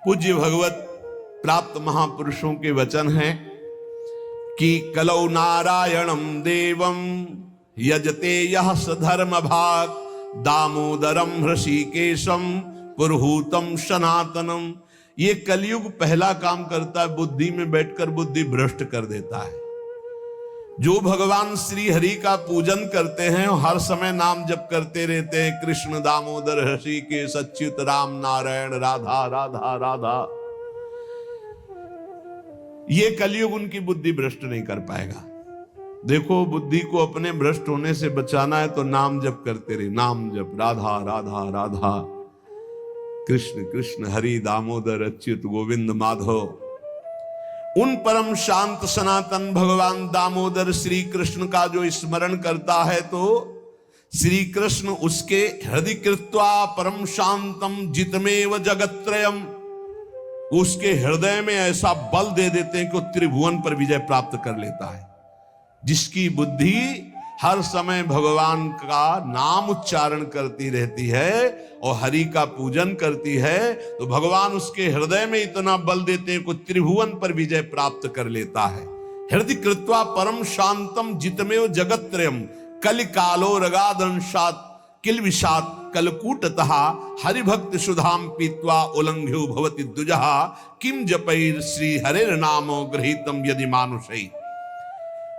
पूज्य भगवत प्राप्त महापुरुषों के वचन हैं कि कलौ नारायणं देवं यजते यः सधर्म भाग दामोदरम ऋषिकेशम पुरुहूतम सनातनम। ये कलयुग पहला काम करता है, बुद्धि में बैठकर बुद्धि भ्रष्ट कर देता है। जो भगवान श्री हरि का पूजन करते हैं हर समय नाम जप करते रहते हैं, कृष्ण दामोदर ऋषिकेश अच्युत राम नारायण राधा राधा राधा, ये कलयुग उनकी बुद्धि भ्रष्ट नहीं कर पाएगा। देखो, बुद्धि को अपने भ्रष्ट होने से बचाना है तो नाम जप करते रहे, नाम जप, राधा राधा राधा, कृष्ण कृष्ण हरि दामोदर अच्युत गोविंद माधव। उन परम शांत सनातन भगवान दामोदर श्री कृष्ण का जो स्मरण करता है तो श्री कृष्ण उसके हृदय कृत्वा परम शांतम जितमेव जगत्त्रयम, उसके हृदय में ऐसा बल दे देते हैं कि वो त्रिभुवन पर विजय प्राप्त कर लेता है। जिसकी बुद्धि हर समय भगवान का नाम उच्चारण करती रहती है और हरि का पूजन करती है तो भगवान उसके हृदय में इतना बल देते हैं कि त्रिभुवन पर विजय प्राप्त कर लेता है। हृदय कृत्वा परम शांतम जितमेव जगत्त्रयम कलिकालो रगादंशात किलविषात कलकूटतः हरिभक्त सुधाम पीत्वा उल्लंघ्यो भवति द्विजः किम जपैर श्री हरेर नामो गृहीतम यदि मानुषै।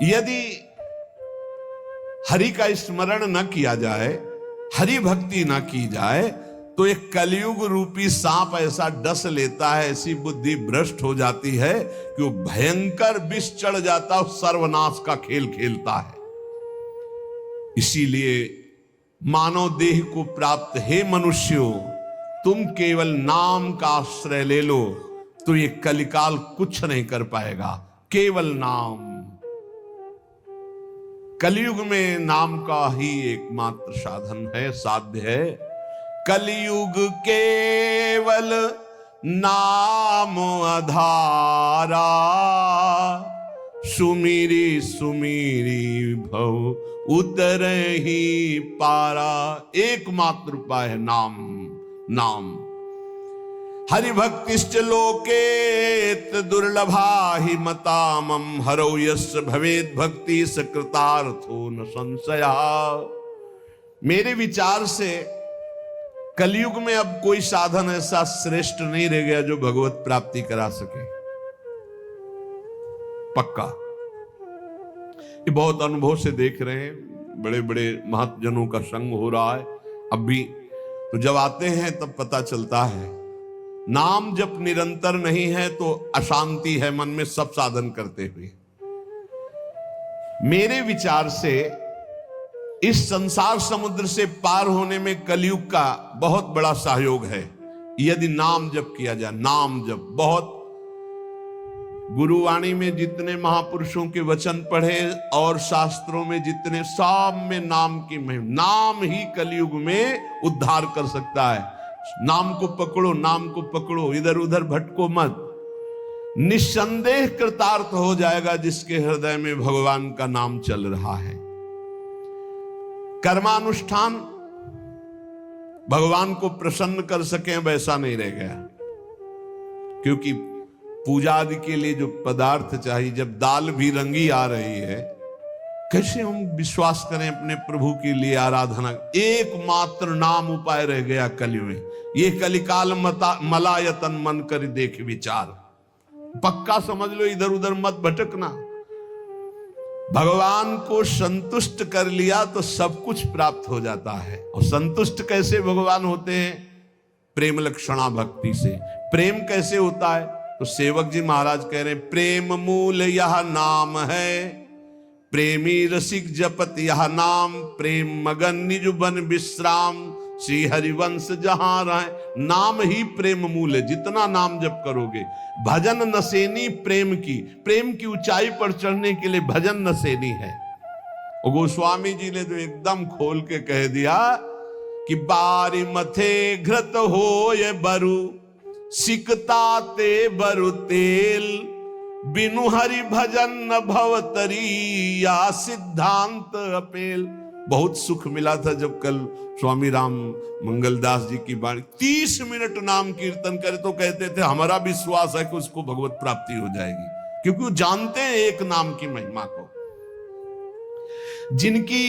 यदि हरि का स्मरण न किया जाए, हरि भक्ति न की जाए तो एक कलयुग रूपी सांप ऐसा डस लेता है, ऐसी बुद्धि भ्रष्ट हो जाती है कि वो भयंकर विष चढ़ जाता है, सर्वनाश का खेल खेलता है। इसीलिए मानव देह को प्राप्त हे मनुष्यों, तुम केवल नाम का आश्रय ले लो तो ये कलिकाल कुछ नहीं कर पाएगा। केवल नाम, कलयुग में नाम का ही एकमात्र साधन है, साध्य है। कलयुग केवल नाम आधारा, सुमिरी सुमिरी भव उतर ही पारा। एकमात्र उपाय है नाम, नाम। हरिभक्तिश्च लोकेत दुर्लभा हि मतामम हरौ यस्य भवेद भक्ति सकृतार्थो न संशया। मेरे विचार से कलयुग में अब कोई साधन ऐसा श्रेष्ठ नहीं रह गया जो भगवत प्राप्ति करा सके। पक्का, ये बहुत अनुभव से देख रहे हैं, बड़े बड़े महत्जनों का संग हो रहा है अब भी। तो जब आते हैं तब पता चलता है नाम जब निरंतर नहीं है तो अशांति है मन में, सब साधन करते हुए। मेरे विचार से इस संसार समुद्र से पार होने में कलयुग का बहुत बड़ा सहयोग है यदि नाम जप किया जाए। नाम जप बहुत, गुरुवाणी में जितने महापुरुषों के वचन पढ़े और शास्त्रों में जितने, सब में नाम की महिमा, नाम ही कलयुग में उद्धार कर सकता है। नाम को पकड़ो, नाम को पकड़ो, इधर उधर भटको मत। निस्संदेह कृतार्थ हो जाएगा जिसके हृदय में भगवान का नाम चल रहा है। कर्मानुष्ठान भगवान को प्रसन्न कर सके वैसा नहीं रह गया, क्योंकि पूजा आदि के लिए जो पदार्थ चाहिए, जब दाल भी रंगी आ रही है, कैसे हम विश्वास करें अपने प्रभु के लिए आराधना। एकमात्र नाम उपाय रह गया कलयुग में। ये कलिकाल मलायतन मन कर देख विचार, पक्का समझ लो, इधर उधर मत भटकना। भगवान को संतुष्ट कर लिया तो सब कुछ प्राप्त हो जाता है। और संतुष्ट कैसे भगवान होते हैं? प्रेम लक्षणा भक्ति से। प्रेम कैसे होता है? तो सेवक जी महाराज कह रहे हैं, प्रेम मूल यह नाम है, प्रेमी रसिक जपत यह नाम, प्रेम मगन निज बन विश्राम, श्री हरिवंश जहां रहे। नाम ही प्रेम मूल है। जितना नाम जप करोगे, भजन नसेनी प्रेम की ऊंचाई पर चढ़ने के लिए भजन नसेनी है। और गोस्वामी जी ने तो एकदम खोल के कह दिया कि बारी मथे घृत हो ये बरु, सिकता ते बरु तेल, बिनु हरि भजन न भवतरी या सिद्धांत अपेल। बहुत सुख मिला था जब कल स्वामी राम मंगलदास जी की वाणी 30 मिनट नाम कीर्तन करे तो कहते थे हमारा विश्वास है कि उसको भगवत प्राप्ति हो जाएगी, क्योंकि वो जानते हैं एक नाम की महिमा को। जिनकी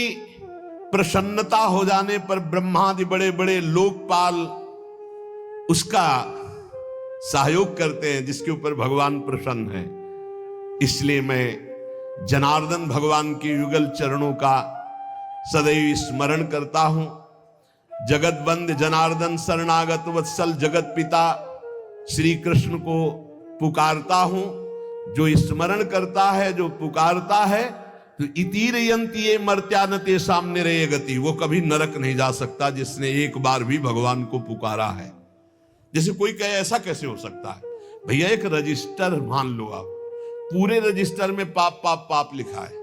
प्रसन्नता हो जाने पर ब्रह्मादि बड़े बड़े लोकपाल उसका सहयोग करते हैं, जिसके ऊपर भगवान प्रसन्न है। इसलिए मैं जनार्दन भगवान के युगल चरणों का सदैव स्मरण करता हूं। जगत बंद जनार्दन शरणागत वत्सल जगत पिता श्री कृष्ण को पुकारता हूं। जो स्मरण करता है, जो पुकारता है, तो इतीर यंती ये मर्त्यानते सामने रहे गति, वो कभी नरक नहीं जा सकता जिसने एक बार भी भगवान को पुकारा है। जैसे कोई कहे ऐसा कैसे हो सकता है? भैया एक रजिस्टर मान लो आप, पूरे रजिस्टर में पाप पाप पाप लिखा है।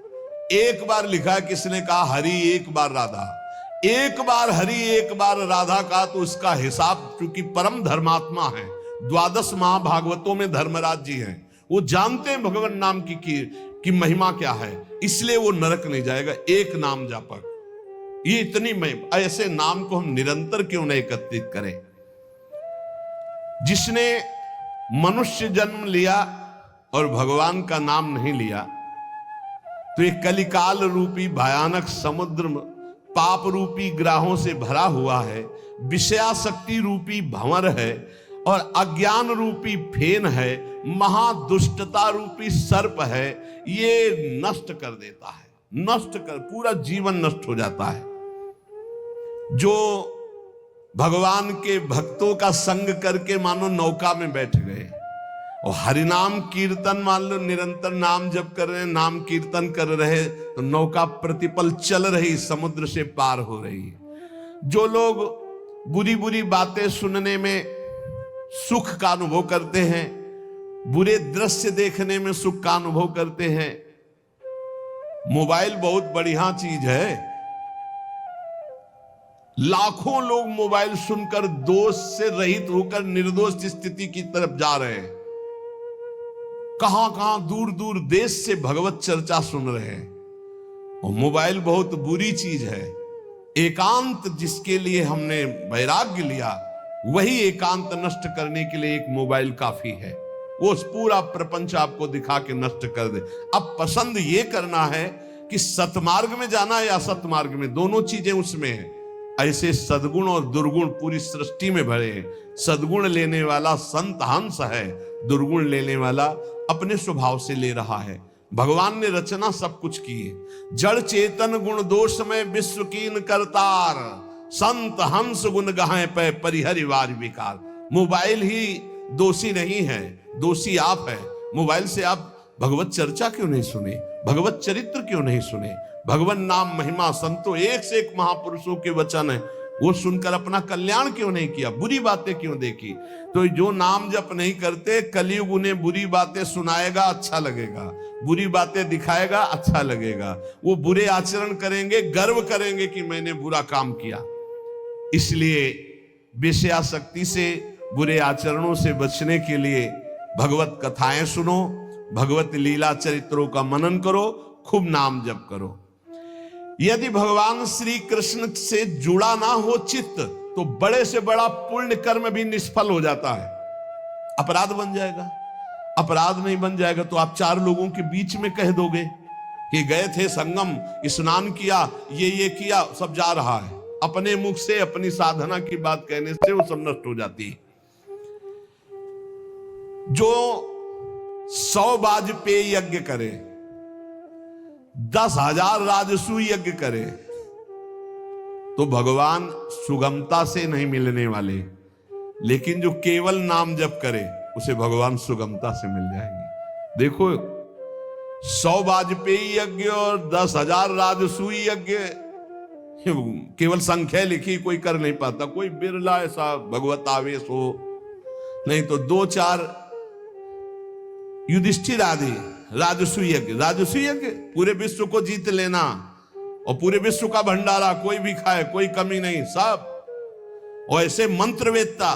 एक बार लिखा है, किसने कहा हरि एक बार राधा, एक बार हरि एक बार राधा का, तो उसका हिसाब, क्योंकि परम धर्मात्मा है, 12 महाभागवतों में धर्मराज जी हैं, वो जानते हैं भगवान नाम की महिमा क्या है, इसलिए वो नरक नहीं जाएगा। एक नाम जापक, ये इतनी महिमा, ऐसे नाम को हम निरंतर क्यों नहीं एकत्रित करें? जिसने मनुष्य जन्म लिया और भगवान का नाम नहीं लिया, तो एक कलिकाल रूपी भयानक समुद्र पाप रूपी ग्राहों से भरा हुआ है, विषयाशक्ति रूपी भंवर है, और अज्ञान रूपी फेन है, महादुष्टता रूपी सर्प है। ये नष्ट कर देता है, नष्ट कर, पूरा जीवन नष्ट हो जाता है। जो भगवान के भक्तों का संग करके मानो नौका में बैठ गए और हरिनाम कीर्तन मान लो निरंतर नाम जप कर रहे, नाम कीर्तन कर रहे, तो नौका प्रतिपल चल रही, समुद्र से पार हो रही है। जो लोग बुरी बुरी बातें सुनने में सुख का अनुभव करते हैं, बुरे दृश्य देखने में सुख का अनुभव करते हैं, मोबाइल बहुत बढ़िया चीज है। लाखों लोग मोबाइल सुनकर दोष से रहित होकर निर्दोष स्थिति की तरफ जा रहे हैं। कहां कहां दूर दूर देश से भगवत चर्चा सुन रहे हैं। और मोबाइल बहुत बुरी चीज है। एकांत जिसके लिए हमने वैराग्य लिया, वही एकांत नष्ट करने के लिए एक मोबाइल काफी है। वो पूरा प्रपंच आपको दिखा के नष्ट कर दे। अब पसंद ये करना है कि सतमार्ग में जाना है या असतमार्ग में, दोनों चीजें उसमें है। ऐसे सद्गुण और दुर्गुण पूरी सृष्टि में भरे हैं। सद्गुण लेने वाला संत हंस है, दुर्गुण लेने वाला अपने स्वभाव से ले रहा है। भगवान ने रचना सब कुछ की है। जड़ चेतन गुण दोष में विश्व कीन करतार, संत हंस गुण गाहे पे परिहरिवार विकार। मोबाइल ही दोषी नहीं है, दोषी आप है। मोबाइल से आप भगवत चर्चा क्यों नहीं सुने, भगवत चरित्र क्यों नहीं सुने, भगवान नाम महिमा संतों एक से एक महापुरुषों के वचन है, वो सुनकर अपना कल्याण क्यों नहीं किया, बुरी बातें क्यों देखी? तो जो नाम जप नहीं करते, कलयुग उन्हें बुरी बातें सुनाएगा, अच्छा लगेगा, बुरी बातें दिखाएगा, अच्छा लगेगा। वो बुरे आचरण करेंगे, गर्व करेंगे कि मैंने बुरा काम किया। इसलिए विषयाशक्ति से, बुरे आचरणों से बचने के लिए भगवत कथाएं सुनो, भगवत लीला चरित्रों का मनन करो, खूब नाम जप करो। यदि भगवान श्री कृष्ण से जुड़ा ना हो चित्त, तो बड़े से बड़ा पुण्य कर्म भी निष्फल हो जाता है, अपराध बन जाएगा। अपराध नहीं बन जाएगा तो आप 4 लोगों के बीच में कह दोगे कि गए थे संगम, स्नान किया, ये किया, सब जा रहा है। अपने मुख से अपनी साधना की बात कहने से वो सब नष्ट हो जाती है। जो 100 वाजपेयी यज्ञ करे, 10,000 राजसू यज्ञ करे, तो भगवान सुगमता से नहीं मिलने वाले। लेकिन जो केवल नाम जप करे, उसे भगवान सुगमता से मिल जाएंगे। देखो 100 वाजपेयी यज्ञ और 10,000 राजसूय यज्ञ, केवल संख्या लिखी, कोई कर नहीं पाता। कोई बिरला ऐसा भगवत आवेश हो, नहीं तो 2-4 युधिष्ठिर आदि राजसूय यज्ञ। राजसूय यज्ञ पूरे विश्व को जीत लेना और पूरे विश्व का भंडारा, कोई भी खाए, कोई कमी नहीं, सब। और ऐसे मंत्रवेत्ता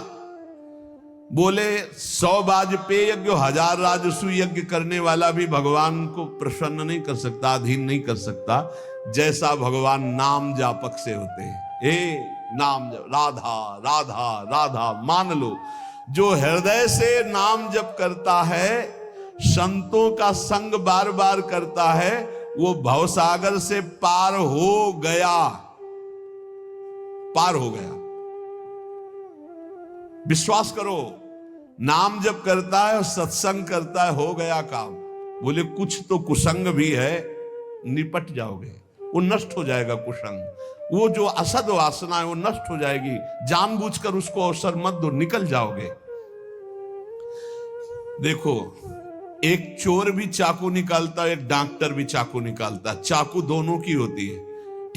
बोले 100 वाजपेयी यज्ञ, 1000 राजसूय यज्ञ करने वाला भी भगवान को प्रसन्न नहीं कर सकता, अधीन नहीं कर सकता। जैसा भगवान नाम जापक से होते हैं। हे नाम जप, राधा राधा राधा, मान लो जो हृदय से नाम जप करता है, संतों का संग बार बार करता है, वो भवसागर से पार हो गया, पार हो गया। विश्वास करो, नाम जप करता है और सत्संग करता है, हो गया काम। बोले कुछ तो कुसंग भी है, निपट जाओगे, वो नष्ट हो जाएगा कुसंग। वो जो असद वासना है वो नष्ट हो जाएगी। जानबूझकर उसको अवसर मत दो, निकल जाओगे। देखो, एक चोर भी चाकू निकालता है, एक डॉक्टर भी चाकू निकालता है। चाकू दोनों की होती है,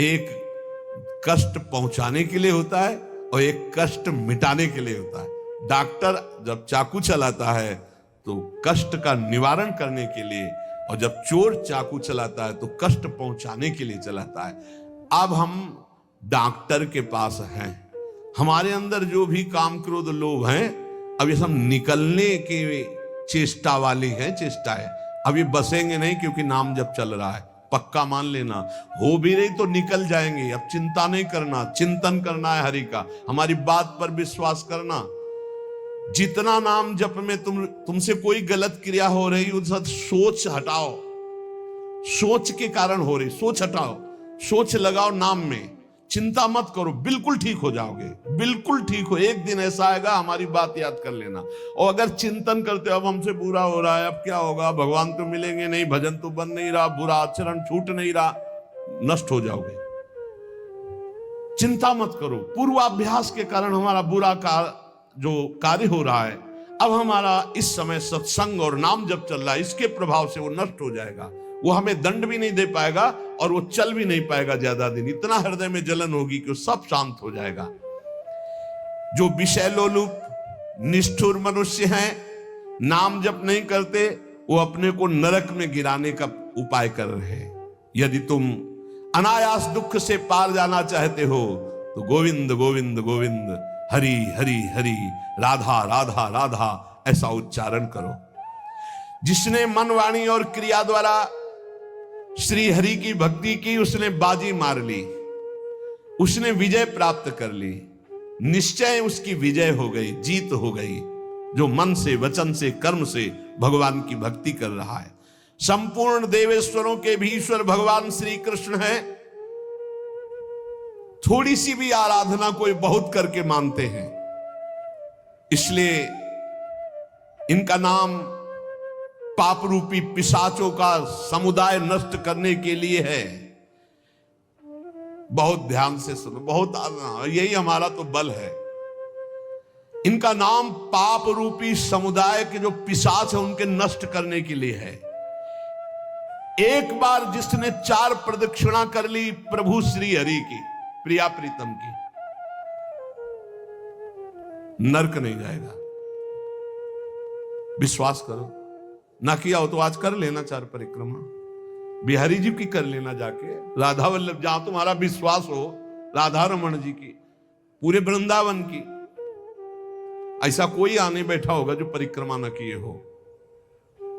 एक कष्ट पहुंचाने के लिए होता है और एक कष्ट मिटाने के लिए होता है। डॉक्टर जब चाकू चलाता है तो कष्ट का निवारण करने के लिए, और जब चोर चाकू चलाता है तो कष्ट पहुंचाने के लिए चलाता है। अब हम डॉक्टर के पास हैं, हमारे अंदर जो भी काम क्रोध लोभ हैं, अब ये सब निकलने की चेष्टा वाली है, चेष्टा है। अभी बसेंगे नहीं, क्योंकि नाम जब चल रहा है, पक्का मान लेना। हो भी रही तो निकल जाएंगे। अब चिंता नहीं करना, चिंतन करना है हरि का, हमारी बात पर विश्वास करना। जितना नाम जप में तुमसे कोई गलत क्रिया हो रही, उस सोच हटाओ, सोच के कारण हो रही, सोच हटाओ, सोच लगाओ नाम में, चिंता मत करो, बिल्कुल ठीक हो जाओगे, बिल्कुल ठीक हो। एक दिन ऐसा आएगा, हमारी बात याद कर लेना। और अगर चिंतन करते अब हमसे बुरा हो रहा है, अब क्या होगा, भगवान तो मिलेंगे नहीं, भजन तो बन नहीं रहा, बुरा आचरण छूट नहीं रहा, नष्ट हो जाओगे। चिंता मत करो, पूर्वाभ्यास के कारण हमारा बुरा जो कार्य हो रहा है, अब हमारा इस समय सत्संग और नाम जब चल रहा है, इसके प्रभाव से वो नष्ट हो जाएगा। वो हमें दंड भी नहीं दे पाएगा और वो चल भी नहीं पाएगा ज्यादा दिन। इतना हृदय में जलन होगी कि वो सब शांत हो जाएगा। जो विषय लोलुप निष्ठुर मनुष्य हैं, नाम जप नहीं करते, वो अपने को नरक में गिराने का उपाय कर रहे हैं। यदि तुम अनायास दुख से पार जाना चाहते हो तो गोविंद गोविंद गोविंद, हरि हरि हरि, राधा राधा राधा, ऐसा उच्चारण करो। जिसने मन वाणी और क्रिया द्वारा श्री हरि की भक्ति की, उसने बाजी मार ली, उसने विजय प्राप्त कर ली। निश्चय उसकी विजय हो गई, जीत हो गई। जो मन से, वचन से, कर्म से भगवान की भक्ति कर रहा है। संपूर्ण देवेश्वरों के भी ईश्वर भगवान श्री कृष्ण हैं। थोड़ी सी भी आराधना कोई बहुत करके मानते हैं, इसलिए इनका नाम पाप रूपी पिशाचों का समुदाय नष्ट करने के लिए है। बहुत ध्यान से सुनो, बहुत यही हमारा तो बल है। इनका नाम पाप रूपी समुदाय के जो पिशाच है उनके नष्ट करने के लिए है। एक बार जिसने 4 प्रदक्षिणा कर ली प्रभु श्री हरि की, प्रिया प्रीतम की, नरक नहीं जाएगा। विश्वास करो, ना किया हो तो आज कर लेना 4 परिक्रमा, बिहारी जी की कर लेना जाके, राधा वल्लभ, जहां तुम्हारा विश्वास हो, राधा रमन जी की, पूरे वृंदावन की। ऐसा कोई आने बैठा होगा जो परिक्रमा न किए हो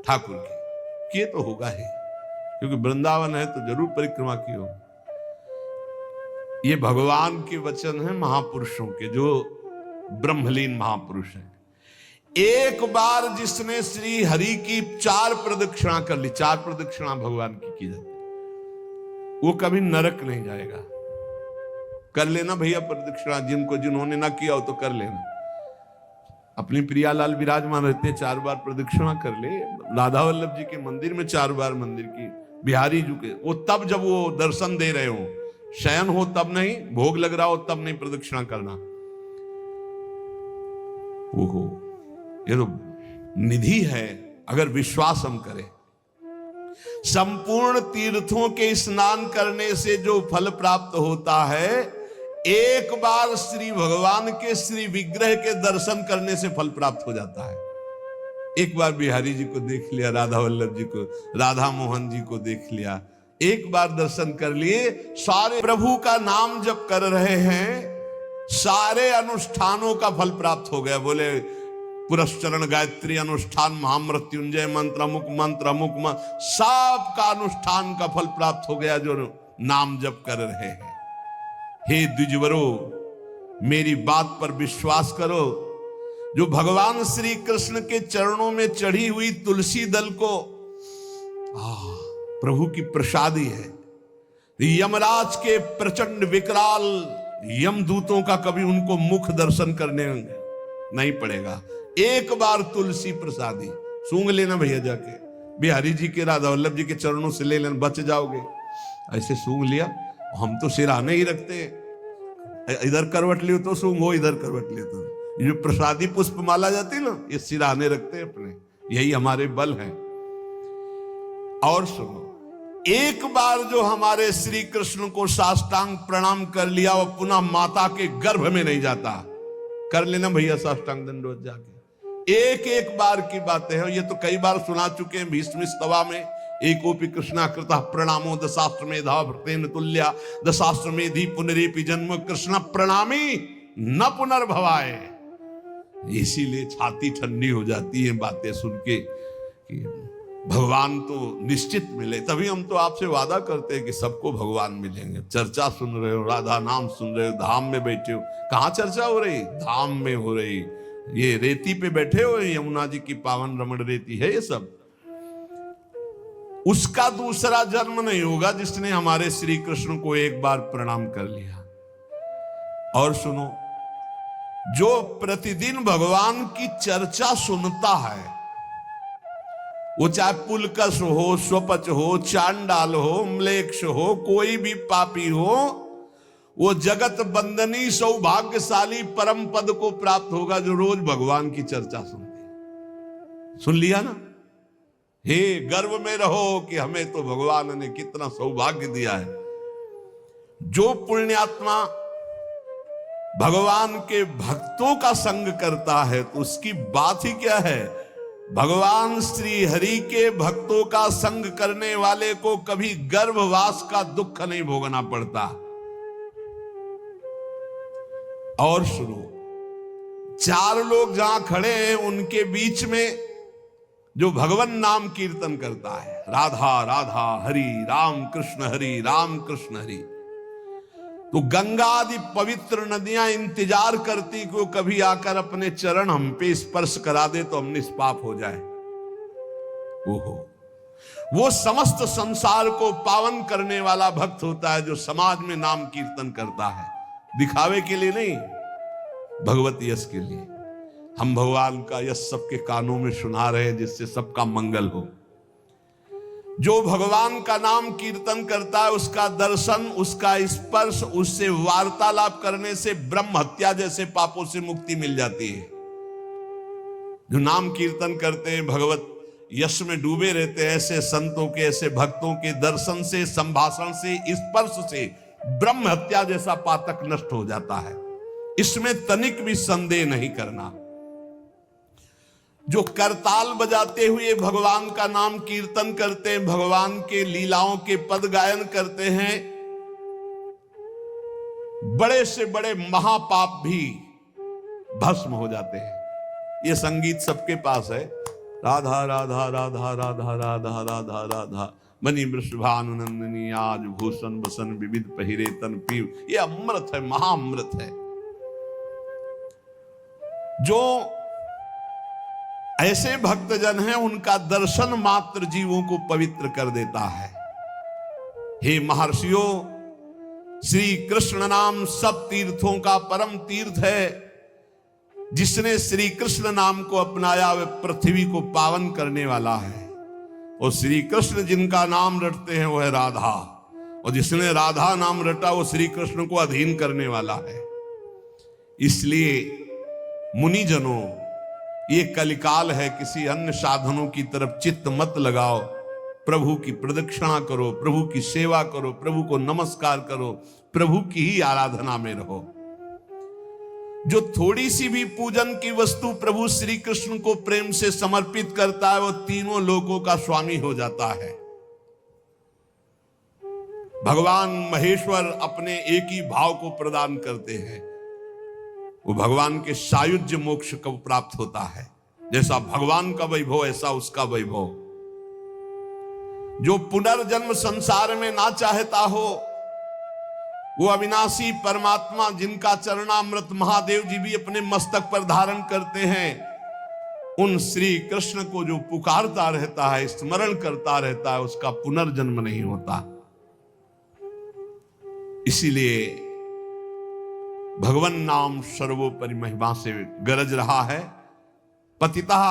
ठाकुर की, किए तो होगा ही, क्योंकि वृंदावन है तो जरूर परिक्रमा की हो। ये भगवान के वचन है महापुरुषों के, जो ब्रह्मलीन महापुरुष हैं। एक बार जिसने श्री हरि की 4 प्रदक्षिणा कर ली, 4 प्रदक्षिणा भगवान की जाती, वो कभी नरक नहीं जाएगा। कर लेना भैया प्रदक्षिणा, जिन्होंने ना किया हो तो कर लेना। अपनी प्रियालाल विराजमान रहते हैं, 4 बार प्रदक्षिणा कर ले। राधा वल्लभ जी के मंदिर में 4 बार मंदिर की, बिहारी जी के, वो तब जब वो दर्शन दे रहे हो, शयन हो तब नहीं, भोग लग रहा हो तब नहीं प्रदक्षिणा करना। ओहो, ये तो निधि है अगर विश्वास हम करें। संपूर्ण तीर्थों के स्नान करने से जो फल प्राप्त होता है, एक बार श्री भगवान के श्री विग्रह के दर्शन करने से फल प्राप्त हो जाता है। एक बार बिहारी जी को देख लिया, राधा वल्लभ जी को, राधा मोहन जी को देख लिया, एक बार दर्शन कर लिए, सारे प्रभु का नाम जप कर रहे हैं, सारे अनुष्ठानों का फल प्राप्त हो गया। बोले पुरस्चरण गायत्री अनुष्ठान, महामृत्युंजय मंत्र, अमुक मंत्र, अमुक मंत्र, सब का अनुष्ठान का फल प्राप्त हो गया। जो नाम जप कर रहे हैं। हे द्विजवरो, मेरी बात पर विश्वास करो। जो भगवान श्री कृष्ण के चरणों में चढ़ी हुई तुलसी दल को प्रभु की प्रसादी है। यमराज के प्रचंड विकराल यमदूतों का कभी उनको मुख दर्शन करने नहीं पड़ेगा। एक बार तुलसी प्रसादी सूंघ लेना भैया, जाके बिहारी जी के, राधा वल्लभ जी के चरणों से ले लेना, बच जाओगे। ऐसे सूंघ लिया, हम तो सिराने ही रखते, इधर करवट लियो तो सूंघो, इधर करवट लियो तो। ये जो प्रसादी पुष्प माला जाती है ना, ये सिराने रखते हैं अपने, यही हमारे बल हैं। और सुनो, एक बार जो हमारे श्री कृष्ण को साष्टांग प्रणाम कर लिया, वो पुनः माता के गर्भ में नहीं जाता। कर लेना भैया साष्टांग दंडवत जाके, एक एक बार की बातें हैं। ये तो कई बार सुना चुके हैं भीष्म स्तवा में। एकोपि कृष्णा कृतः प्रणामो दशाश्वमेधा भृतेन तुल्या, दशाश्वमेधि पुनरेपि जन्म कृष्ण प्रणामी न पुनर्भवाए। इसीलिए छाती ठंडी हो जाती है बातें सुन के कि भगवान तो निश्चित मिले। तभी हम तो आपसे वादा करते हैं कि सबको भगवान मिलेंगे। चर्चा सुन रहे हो, राधा नाम सुन रहे हो, धाम में बैठे हो। कहाँ चर्चा हो रही? धाम में हो रही। ये रेती पे बैठे हो, यमुना जी की पावन रमण रेती है ये सब। उसका दूसरा जन्म नहीं होगा जिसने हमारे श्री कृष्ण को एक बार प्रणाम कर लिया। और सुनो, जो प्रतिदिन भगवान की चर्चा सुनता है, वो चाहे पुलकस हो, स्वपच हो, चांडाल हो, म्लेच्छ हो, कोई भी पापी हो, वो जगत बंदनी सौभाग्यशाली परम पद को प्राप्त होगा जो रोज भगवान की चर्चा सुनते। सुन लिया ना? हे गर्व में रहो कि हमें तो भगवान ने कितना सौभाग्य दिया है। जो पुण्यात्मा भगवान के भक्तों का संग करता है तो उसकी बात ही क्या है। भगवान श्री हरि के भक्तों का संग करने वाले को कभी गर्भवास का दुख नहीं भोगना पड़ता। और सुनो, चार लोग जहां खड़े हैं उनके बीच में जो भगवान नाम कीर्तन करता है, राधा राधा हरि राम कृष्ण हरि राम कृष्ण हरि, तो गंगा आदि पवित्र नदियां इंतजार करती कि वो कभी आकर अपने चरण हम पे स्पर्श करा दे तो हम निष्पाप हो जाए। ओहो, वो समस्त संसार को पावन करने वाला भक्त होता है जो समाज में नाम कीर्तन करता है, दिखावे के लिए नहीं, भगवत यश के लिए। हम भगवान का यश सबके कानों में सुना रहे हैं जिससे सबका मंगल हो। जो भगवान का नाम कीर्तन करता है उसका दर्शन, उसका स्पर्श, उससे वार्तालाप करने से ब्रह्म हत्या जैसे पापों से मुक्ति मिल जाती है। जो नाम कीर्तन करते हैं, भगवत यश में डूबे रहते हैं, ऐसे संतों के, ऐसे भक्तों के दर्शन से, संभाषण से, स्पर्श से ब्रह्म हत्या जैसा पातक नष्ट हो जाता है। इसमें तनिक भी संदेह नहीं करना। जो करताल बजाते हुए भगवान का नाम कीर्तन करते हैं, भगवान के लीलाओं के पद गायन करते हैं, बड़े से बड़े महापाप भी भस्म हो जाते हैं। ये संगीत सबके पास है। राधा राधा राधा राधा राधा राधा राधा मणि वृषभानुनंदिनी आज भूषण बसन विविध पहिरे तन पीव। ये अमृत है, महाअमृत है। जो ऐसे भक्तजन हैं उनका दर्शन मात्र जीवों को पवित्र कर देता है। हे महर्षियों, श्री कृष्ण नाम सब तीर्थों का परम तीर्थ है। जिसने श्री कृष्ण नाम को अपनाया वह पृथ्वी को पावन करने वाला है। और श्री कृष्ण जिनका नाम रटते हैं वह है राधा, और जिसने राधा नाम रटा वो श्री कृष्ण को अधीन करने वाला है। इसलिए मुनिजनों, ये कलिकाल है, किसी अन्य साधनों की तरफ चित्त मत लगाओ। प्रभु की प्रदक्षिणा करो, प्रभु की सेवा करो, प्रभु को नमस्कार करो, प्रभु की ही आराधना में रहो। जो थोड़ी सी भी पूजन की वस्तु प्रभु श्री कृष्ण को प्रेम से समर्पित करता है वो तीनों लोकों का स्वामी हो जाता है। भगवान महेश्वर अपने एक ही भाव को प्रदान करते हैं, वो भगवान के सायुज्य मोक्ष को प्राप्त होता है। जैसा भगवान का वैभव ऐसा उसका वैभव। जो पुनर्जन्म संसार में ना चाहता हो वो अविनाशी परमात्मा जिनका चरणामृत महादेव जी भी अपने मस्तक पर धारण करते हैं, उन श्री कृष्ण को जो पुकारता रहता है, स्मरण करता रहता है, उसका पुनर्जन्म नहीं होता। इसीलिए भगवन नाम सर्वोपरि महिमा से गरज रहा है। पतितः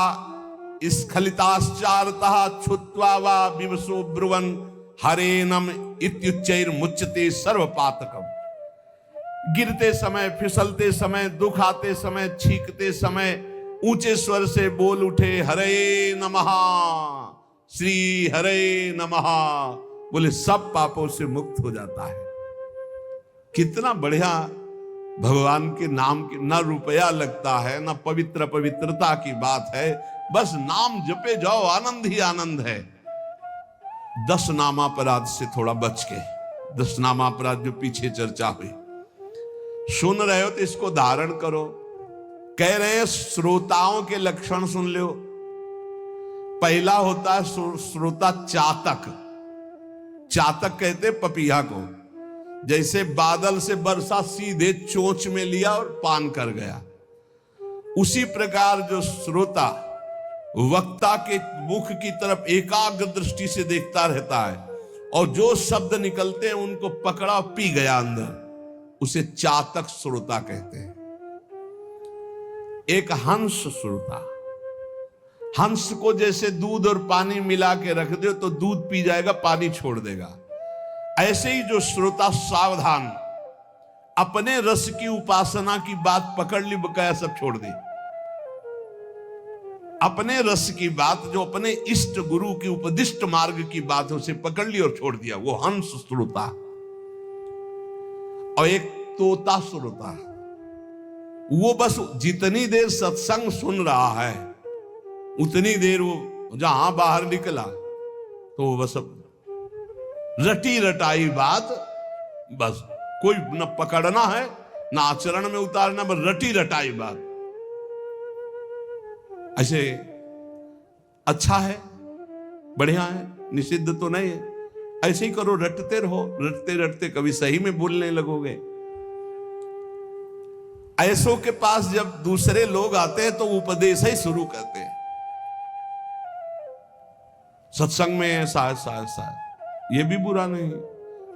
स्खलिताश्चारतः छुत्वा वा विवशो ब्रुवन् हरेनम इत्युच्चैर्मुच्यते सर्वपातकम्। गिरते समय, फिसलते समय, दुख आते समय, छींकते समय ऊंचे स्वर से बोल उठे हरे नमः, श्री हरे नमः, बोले सब पापों से मुक्त हो जाता है। कितना बढ़िया भगवान के नाम की ना रुपया लगता है, ना पवित्रता की बात है, बस नाम जपे जाओ, आनंद ही आनंद है। 10 नामापराध से थोड़ा बच के, 10 नामापराध जो पीछे चर्चा हुई, सुन रहे हो तो इसको धारण करो। कह रहे हैं श्रोताओं के लक्षण सुन लो। पहला होता है श्रोता चातक। चातक कहते पपीहा को, जैसे बादल से वर्षा सीधे चोंच में लिया और पान कर गया, उसी प्रकार जो श्रोता वक्ता के मुख की तरफ एकाग्र दृष्टि से देखता रहता है और जो शब्द निकलते हैं उनको पकड़ा पी गया अंदर, उसे चातक श्रोता कहते हैं। एक हंस श्रोता, हंस को जैसे दूध और पानी मिला के रख दो तो दूध पी जाएगा, पानी छोड़ देगा। ऐसे ही जो श्रोता सावधान, अपने रस की उपासना की बात पकड़ ली, बकाया सब छोड़ दी। अपने रस की बात, जो अपने इष्ट गुरु की उपदिष्ट मार्ग की बात, उसे पकड़ ली और छोड़ दिया, वो हंस श्रोता। और एक तोता श्रोता, वो बस जितनी देर सत्संग सुन रहा है उतनी देर वो जहां बाहर निकला तो वो बस रटी रटाई बात, बस कोई न पकड़ना है न आचरण में उतारना, बस रटी रटाई बात। ऐसे अच्छा है, बढ़िया है, निषिद्ध तो नहीं है। ऐसे ही करो, रटते रहो, रटते रटते कभी सही में बोलने लगोगे। ऐसों के पास जब दूसरे लोग आते हैं तो उपदेश ही शुरू करते हैं। सत्संग में ऐसा ये भी बुरा नहीं,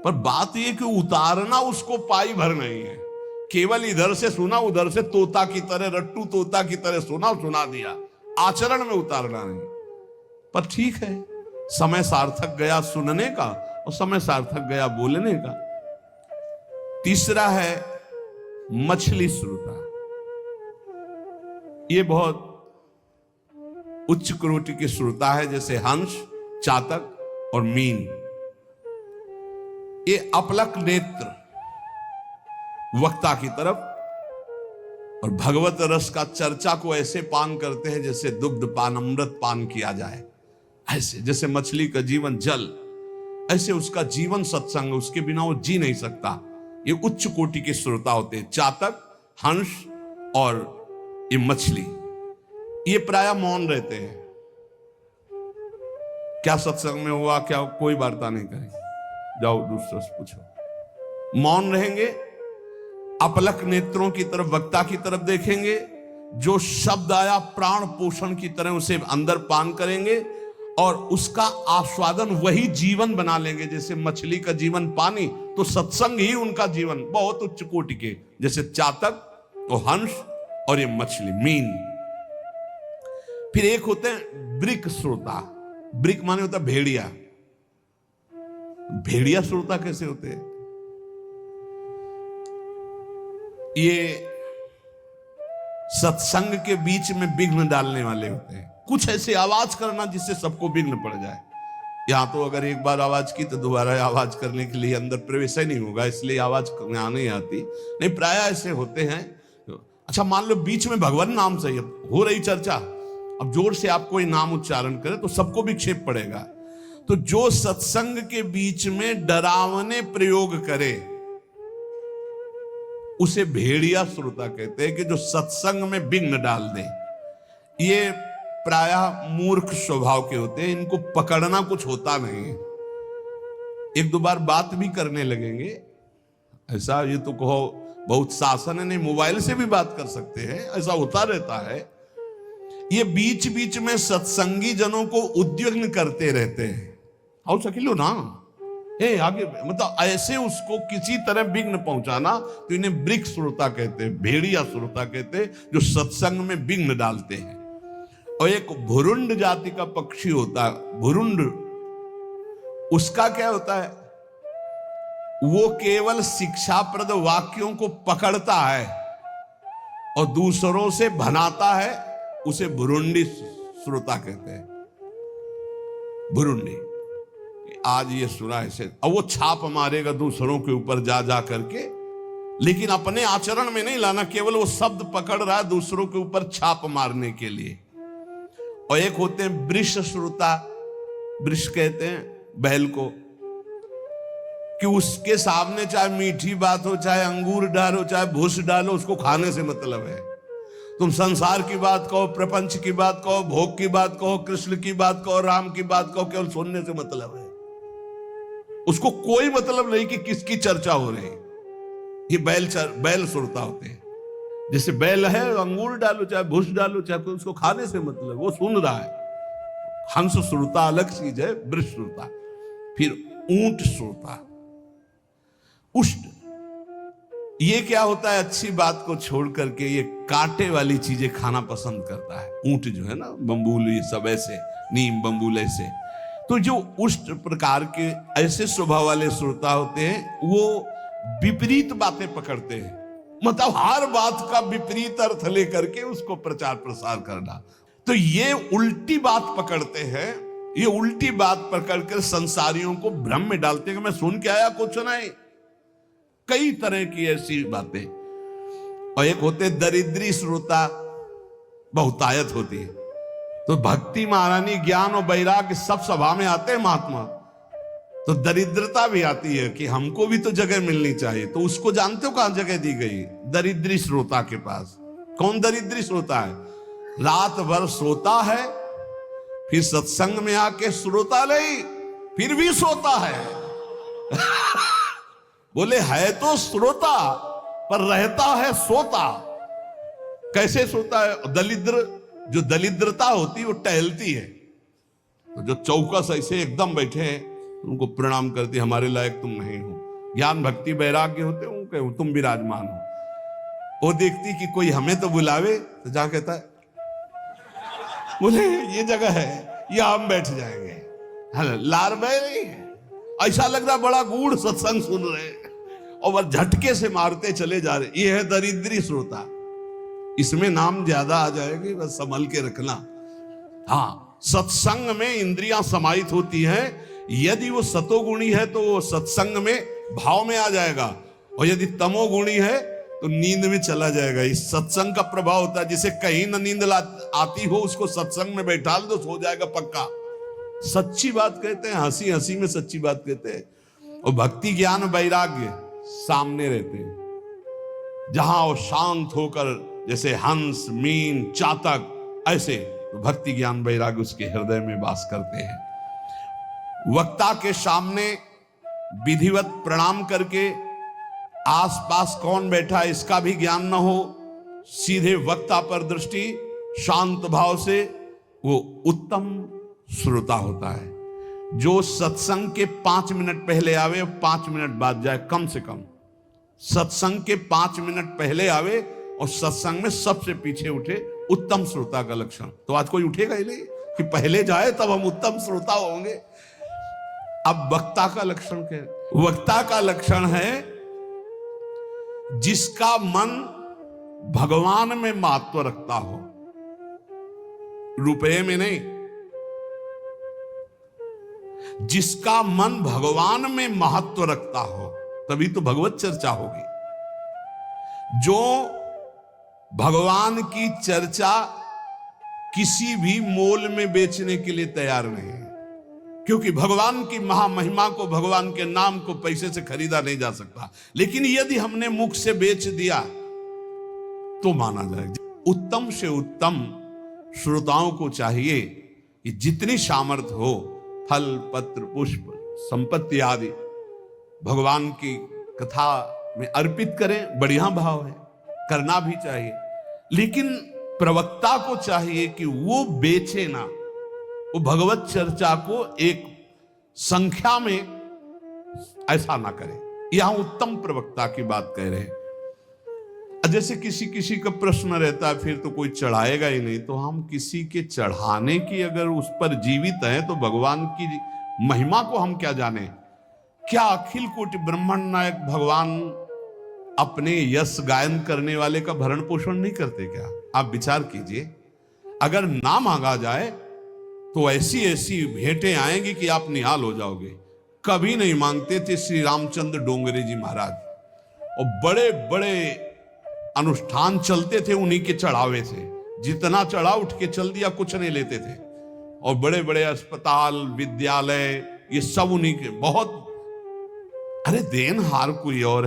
पर बात ये कि उतारना उसको पाई भर नहीं है। केवल इधर से सुना, उधर से तोता की तरह, रट्टू तोता की तरह सुना दिया, आचरण में उतारना नहीं। पर ठीक है, समय सार्थक गया सुनने का और समय सार्थक गया बोलने का। तीसरा है मछली श्रोता। ये बहुत उच्च कोटि के श्रोता है, जैसे हंस, चातक और मीन। ये अपलक नेत्र वक्ता की तरफ और भगवत रस का चर्चा को ऐसे पान करते हैं जैसे दुग्ध पान, अमृत पान किया जाए। ऐसे जैसे मछली का जीवन जल, ऐसे उसका जीवन सत्संग, उसके बिना वो जी नहीं सकता। ये उच्च कोटि के श्रोता होते हैं, चातक, हंस और ये मछली। ये प्रायः मौन रहते हैं। क्या सत्संग में हुआ, क्या कोई वार्ता नहीं करेंगे, जाओ दूसरा से पूछो। मौन रहेंगे, अपलक नेत्रों की तरफ, वक्ता की तरफ देखेंगे। जो शब्द आया प्राण पोषण की तरह उसे अंदर पान करेंगे और उसका आस्वादन वही जीवन बना लेंगे। जैसे मछली का जीवन पानी, तो सत्संग ही उनका जीवन। बहुत उच्च कोटि के, जैसे चातक और हंस और ये मछली, मीन। फिर एक होते हैं ब्रिक श्रोता। ब्रिक माने होता भेड़िया। भेड़िया श्रोता कैसे होते हैं? ये सत्संग के बीच में विघ्न डालने वाले होते हैं। कुछ ऐसे आवाज करना जिससे सबको विघ्न पड़ जाए। यहां तो अगर एक बार आवाज की तो दोबारा आवाज करने के लिए अंदर प्रवेश ही नहीं होगा, इसलिए आवाज यहां नहीं आती। नहीं, प्राय ऐसे होते हैं। अच्छा, मान लो बीच में भगवान नाम से हो रही चर्चा, अब जोर से आप कोई नाम उच्चारण करे तो सबको विक्षेप पड़ेगा। तो जो सत्संग के बीच में डरावने प्रयोग करे उसे भेड़िया श्रोता कहते हैं, कि जो सत्संग में विघ्न डाल दे। ये प्रायः मूर्ख स्वभाव के होते हैं, इनको पकड़ना कुछ होता नहीं है। एक दो बार बात भी करने लगेंगे, ऐसा ये तो कहो बहुत शासन है, नहीं मोबाइल से भी बात कर सकते हैं, ऐसा होता रहता है। ये बीच बीच में सत्संगी जनों को उद्विग्न करते रहते हैं। आओ सकिलो ना, आगे मतलब ऐसे उसको किसी तरह विघ्न पहुंचाना, तो इन्हें वृक्ष श्रोता कहते हैं, भेड़िया श्रोता कहते हैं, जो सत्संग में विघ्न डालते हैं। और एक भुरुंड जाति का पक्षी होता है, भुरुंड, उसका क्या होता है, वो केवल शिक्षाप्रद वाक्यों को पकड़ता है और दूसरों से भनाता है, उसे भुरुंडी श्रोता कहते हैं। भुरुंडी, आज ये सुना ऐसे, अब वो छाप मारेगा दूसरों के ऊपर जा जा करके, लेकिन अपने आचरण में नहीं लाना, केवल वो शब्द पकड़ रहा है दूसरों के ऊपर छाप मारने के लिए। और एक होते हैं वृष श्रोता, वृष कहते हैं बैल को, कि उसके सामने चाहे मीठी बात हो, चाहे अंगूर डालो, चाहे भूस डालो, उसको खाने से मतलब है। तुम संसार की बात कहो, प्रपंच की बात कहो, भोग की बात कहो, कृष्ण की बात कहो, राम की बात कहो, केवल सुनने से मतलब है। उसको कोई मतलब नहीं कि किसकी चर्चा हो रही है। ये बैल श्रोता होते हैं। जैसे बैल है, अंगूर डालो चाहे भूस डालो, चाहे उसको खाने से मतलब, वो सुन रहा है। हंस श्रोता अलग चीज है, वृष श्रोता। फिर ऊंट श्रोता, उष्ट, ये क्या होता है, अच्छी बात को छोड़ करके ये कांटे वाली चीजें खाना पसंद करता है। ऊंट जो है ना, बम्बूल, ये सब ऐसे, नीम बम्बूल ऐसे। तो जो उष्ट प्रकार के ऐसे स्वभाव वाले श्रोता होते हैं, वो विपरीत बातें पकड़ते हैं, मतलब हर बात का विपरीत अर्थ लेकर के उसको प्रचार प्रसार करना। तो ये उल्टी बात पकड़ते हैं, ये उल्टी बात पकड़कर संसारियों को भ्रम में डालते हैं कि मैं सुन के आया, कुछ नहीं। कई तरह की ऐसी बातें। और एक होते दरिद्री श्रोता, बहुतायत होती है। तो भक्ति महारानी, ज्ञान और वैराग्य सब सभा में आते हैं महात्मा, तो दरिद्रता भी आती है कि हमको भी तो जगह मिलनी चाहिए। तो उसको जानते हो कहां जगह दी गई, दरिद्री श्रोता के पास। कौन दरिद्री श्रोता है, रात भर सोता है, फिर सत्संग में आके श्रोता नहीं, फिर भी सोता है। बोले है तो श्रोता पर रहता है सोता। कैसे सोता है, दलिद्र, जो दलिद्रता होती है वो टहलती है। तो जो चौकस ऐसे एकदम बैठे हैं, उनको प्रणाम करती, हमारे लायक तुम नहीं हो। ज्ञान भक्ति वैराग्य होते हो, तुम विराजमान हो। वो देखती कि कोई हमें तो बुलावे, तो जा कहता है बोले ये जगह है, यहां हम बैठ जाएंगे। लार बह नहीं है, ऐसा लग रहा बड़ा गूढ़ सत्संग सुन रहे हैं, और वह झटके से मारते चले जा रहे। ये है दरिद्री श्रोता। इसमें नाम ज्यादा आ जाएगी, बस संभल के रखना। हाँ, सत्संग में इंद्रियां समाहित होती हैं। यदि वो सतोगुणी है तो वो सत्संग में भाव में आ जाएगा, और यदि तमोगुणी है तो नींद में चला जाएगा। इस सत्संग का प्रभाव होता है। जिसे कहीं न नींद आती हो, उसको सत्संग में बैठा दो, सो जाएगा पक्का। सच्ची बात कहते हैं, हंसी हंसी में सच्ची बात कहते हैं। और भक्ति ज्ञान वैराग्य सामने रहते हैं। जहां वो शांत होकर, जैसे हंस, मीन, चातक, ऐसे तो भक्ति ज्ञान वैराग्य उसके हृदय में वास करते हैं। वक्ता के सामने विधिवत प्रणाम करके, आसपास कौन बैठा है इसका भी ज्ञान न हो, सीधे वक्ता पर दृष्टि, शांत भाव से, वो उत्तम श्रोता होता है। जो सत्संग के 5 मिनट पहले आवे, 5 मिनट बाद जाए, कम से कम सत्संग के 5 मिनट पहले आवे और सत्संग में सबसे पीछे उठे, उत्तम श्रोता का लक्षण। तो आज कोई उठेगा ही नहीं कि पहले जाए तब हम उत्तम श्रोता होंगे। अब वक्ता का लक्षण क्या है? वक्ता का लक्षण है जिसका मन भगवान में महत्व रखता हो, रुपए में नहीं। जिसका मन भगवान में महत्व रखता हो, तभी तो भगवत चर्चा होगी। जो भगवान की चर्चा किसी भी मोल में बेचने के लिए तैयार नहीं है, क्योंकि भगवान की महामहिमा को, भगवान के नाम को पैसे से खरीदा नहीं जा सकता। लेकिन यदि हमने मुख से बेच दिया तो माना जाएगा। उत्तम से उत्तम श्रोताओं को चाहिए कि जितनी सामर्थ्य हो, फल, पत्र, पुष्प, संपत्ति आदि, भगवान की कथा में अर्पित करें, बढ़िया भाव है, करना भी चाहिए। लेकिन प्रवक्ता को चाहिए कि वो बेचे ना, वो भगवत चर्चा को एक संख्या में ऐसा ना करे। यहां उत्तम प्रवक्ता की बात कह रहे हैं। जैसे किसी किसी का प्रश्न रहता है, फिर तो कोई चढ़ाएगा ही नहीं, तो हम किसी के चढ़ाने की अगर उस पर जीवित है तो भगवान की महिमा को हम क्या जाने? क्या अखिल कोटि ब्रह्मांड नायक भगवान अपने यश गायन करने वाले का भरण पोषण नहीं करते क्या? आप विचार कीजिए, अगर ना मांगा जाए तो ऐसी ऐसी भेंटें आएंगी कि आप निहाल हो जाओगे। कभी नहीं मांगते थे श्री रामचंद्र डोंगरे जी महाराज, और बड़े बड़े अनुष्ठान चलते थे, उन्हीं के चढ़ावे थे। जितना चढ़ा उठ के चल दिया, कुछ नहीं लेते थे। और बड़े बड़े अस्पताल, विद्यालय, ये सब उन्हीं के। बहुत, अरे देनहार कोई और है।